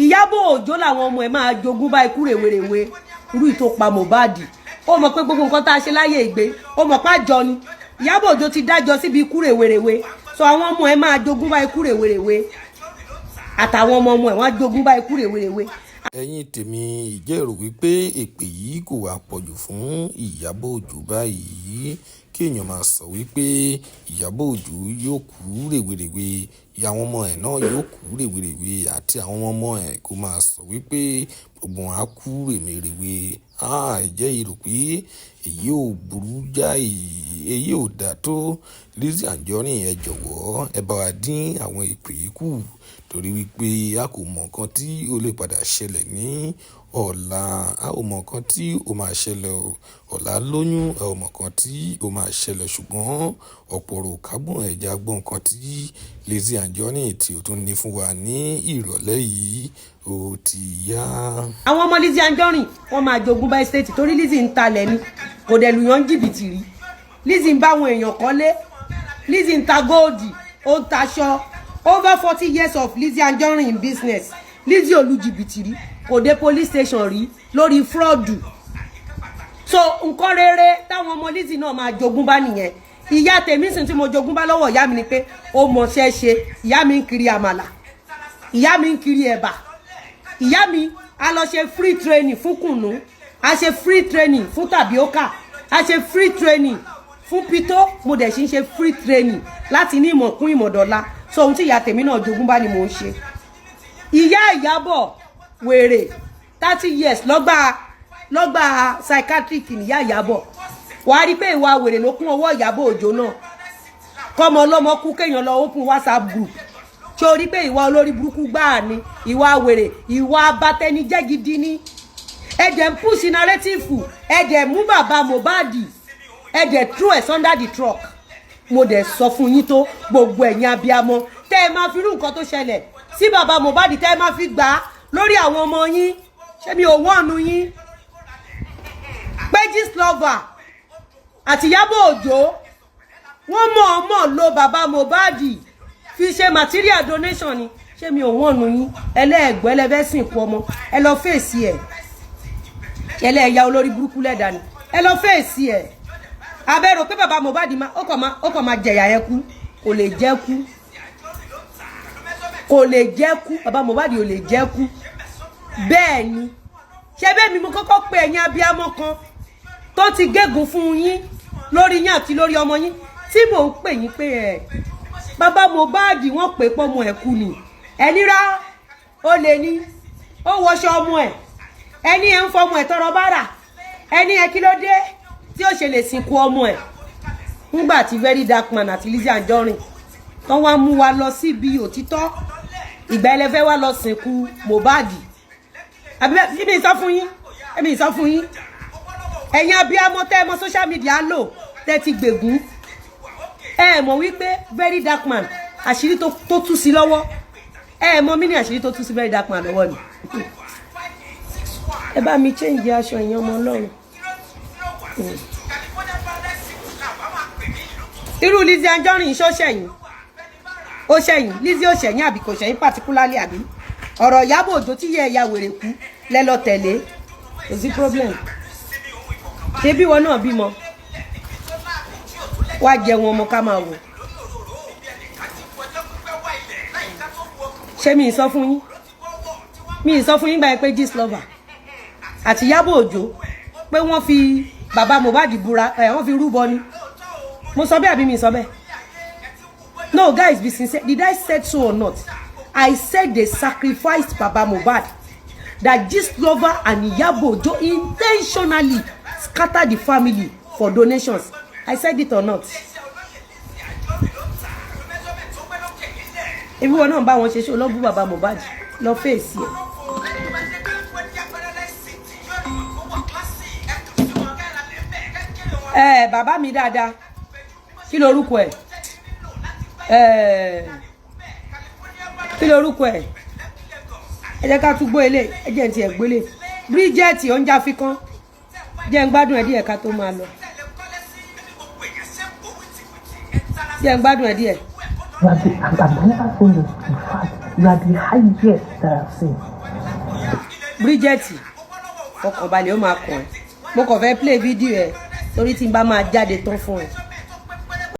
Ìyábọ̀ Òjó làwọn ọmọ ẹ̀ máa jogún bá ikú rèwerèwe irú ìtò pa Mohbad ó mọ̀ pé gbogbo nǹkan tá a ṣe láyé ìgbé ó mọ̀ pé àjọ ni Ìyábọ̀ Òjó ti dájọ́ síbi ikú rèwerèwe so àwọn ọmọ ẹ̀ máa jogún bá ikú rèwerèwe àtàwọn ọmọ ẹ̀ wọ́n á jogún bá ikú rèwerèwe. Ẹ̀yin tèmi ìjẹ́ èrò wípé èpè yìí kò wá pọ̀jù fún Ìyábọ̀ Òjó báyìí kí èèyàn máa sọ wípé Ìyábọ̀ Òjó yóò kú rèwerèwe àwọn ọmọ ẹ̀ náà yóò kú rèwerèwe àti àwọn ọmọ ẹ̀ kò máa sọ wípé gbogbo wọn á kú rèwerèwe ìjẹ́ èrò pé èyí ò burú jáì èyí ò dá tó Lizzy Anjorin ẹ jọ̀wọ́ ẹ bá wa dín àwọn èpè yìí kù torí wípé a kò mọ nǹkan tí ó lè padà ṣẹlẹ̀ ní ọ̀la a ò mọ nǹkan tí ó máa ṣẹlẹ̀ ọ̀la lóyún a ò mọ nǹkan tí ó máa ṣẹlẹ̀ ṣùgbọ́n ọ̀pọ̀rọ̀ kágbọ̀n ẹ̀já gbọ́ nǹkan tí Lizzy Anjorin tí ó tún ní fún wa ní ìrọ̀lẹ́ yìí ó ti yá. àwọn ọmọ Lizzy Anjorin wọ́n máa jogún bá estate torí Lizzy ń talẹ̀ ni kò dẹ̀ lùyàn jìbìtì rí Lizzy ń bá àwọn èèyàn kọ́lé Lizzy ń ta góòdì ó ń taṣọ over 40 years of Lizzy Anjorin in business Lizzy ò lu jìbìtì rí kò dé police station rí lórí fraud so nǹkan rere táwọn ọmọ Lizzy náà máa jogún bá nìyẹn ìyá tèmi sìn tí mo jogún bá lọ́wọ́ ìyá mi ni pé ó mọṣẹ́ ṣe ìyá mi ń kiri àmàlà ìyá mi ń kiri ẹ̀bà ìyá mi a lọ ṣe free training fún kùnú a ṣe free training fún tapioca a ṣe free training fún pito mo dẹ̀ ṣe free training láti ní ìmọ̀ kún ìmọ̀dọ́lá so ohun tí ìyá tèmi náà jogún bá ni mò ń ṣe ìyá Ìyábọ̀ wèrè 30 years lọ́gbà psychiatric níyà Ìyábọ̀ wàá rí pé ìwà wèrè ló kún ọwọ́ Ìyábọ̀ Òjó náà kọ́mọ ọlọ́mọ kú kéèyàn lọ open WhatsApp group tí ó rí pé ìwà olórí burúkú gbáà ni ìwà wèrè ìwà abatẹnijẹ́ gidi ni ẹ̀jẹ̀ ń push narrative ẹ̀jẹ̀ mú bàbá Mohbad ẹ̀jẹ̀ throw ẹ̀ under the truck mo dẹ̀ sọ fún yín tó gbogbo ẹ̀yin abiyamọ tẹ́ ẹ máa fi irú nǹkan tó ṣẹlẹ̀ sí bàbá Mohbad tẹ́ ẹ máa fi gbà á lórí àwọn ọmọ yín ṣé mi ò wọ́ọ̀nù yín pé Gistlover àti Ìyábọ̀ Òjó wọ́n mọ̀ọ́mọ̀ lo bàbá Mohbad fi ṣe material donation ni ṣé mi ò wọ́ọ̀nù yín ẹlẹ́ẹ̀gbọ́ ẹlẹ́fẹ́sìn kú ọmọ ẹ lọ fèsì ẹ̀ ẹlẹ́ẹ̀yà olórí burúkú lẹ́dà ni ẹ lọ fèsì ẹ̀ abẹ́rò pé bàbá Mohbad ó kàn máa jẹ̀yà ẹ kú kò lè jẹ́ kú kò lè jẹ́ kú bàbá Mohbad ò lè jẹ́ kú bẹ́ẹ̀ ni ṣé bẹ́ẹ̀ mi mo kọ́kọ́ pé ẹ̀yin abiyamọ kan tó ti gégùn fún yín lórí yín àti lórí ọmọ yín tí mò ń pè yín pé ẹ̀ bàbá Mohbad wọ́n pè pọ́mọ ẹ̀ kú ni ẹni rá ó lè ní ó wọṣọ ọmọ ẹ̀ ẹni ẹ̀ ń fọmọ ẹ̀ tọrọ bára ẹni ẹ̀ kí ló dé tí ó ṣe lè sìnkú ọmọ ẹ̀ ńgbà tí Very Dark Man àti Lizzy Anjorin tán wá mú wa lọ síbi òtítọ́ ìgbà ẹlẹ́fẹ́ wá lọ sìnkú Mohbad àbí mi sọ fún yín ẹ̀yin abiyamọ tẹ́ ẹ mọ social media lò tẹ́ ti gbègún ẹ mọ̀ wípé Very Dark Man àṣírí tó tú sí lọ́wọ́ ẹ mọ̀ mí ní àṣírí tó tú sí Very Dark Man lọ́wọ́ ni ẹ bá mi change aṣọ ìyẹn ọmọ Ọlọ́run irú Lizzy Anjorin ṣó ṣẹ̀yìn ó ṣẹ̀yìn Lizzy ó ṣẹ̀yìn àbí kò ṣẹ̀yìn particularly àbí ọ̀rọ̀ Ìyábọ̀ Òjó tí yẹ ẹ̀yà wèrè kú lẹ́lọ tẹ̀lé kò sí problem ṣé bí wọn náà bímọ wá jẹun ọmọ ká máa wò ṣé mi sọ fún yín báyìí pé Gistlover àti Ìyábọ̀ Òjó pé wọ́n fi bàbá Mohbad búra wọ́n fi rúbọ ni mo sọ bẹ́ẹ̀ àbí mi sọ bẹ́ẹ̀ no guys be sincere did I say so or not I said they sacrificed baba Mohbad that Gistlover and Ìyábọ̀ Òjó intentionally scatter the family for donations I said it or not if wọn náà bá wọn ṣe ṣe olóògùn bàbá Mohbad lọ fèsì ẹ bàbá mi dáadáa kí lorúkọ ẹ kí lorúkọ ẹ ẹ jẹ́ ká tún gbọ́ ilé ẹ jẹ́ ti ẹ̀ gbélé Bridget oúnjẹ àfikán jẹ́ ń gbádùn ẹ̀ díẹ̀ ká tó máa lọ jẹ́ ń gbádùn ẹ̀ díẹ̀. You are the, I've never seen this. In fact, you are the highest that I've seen. Bridget fọkànbalẹ̀ ó máa kàn ẹ́ mo kàn fẹ́ play video ẹ̀ torí tí n bá máa jáde tán fún ẹ.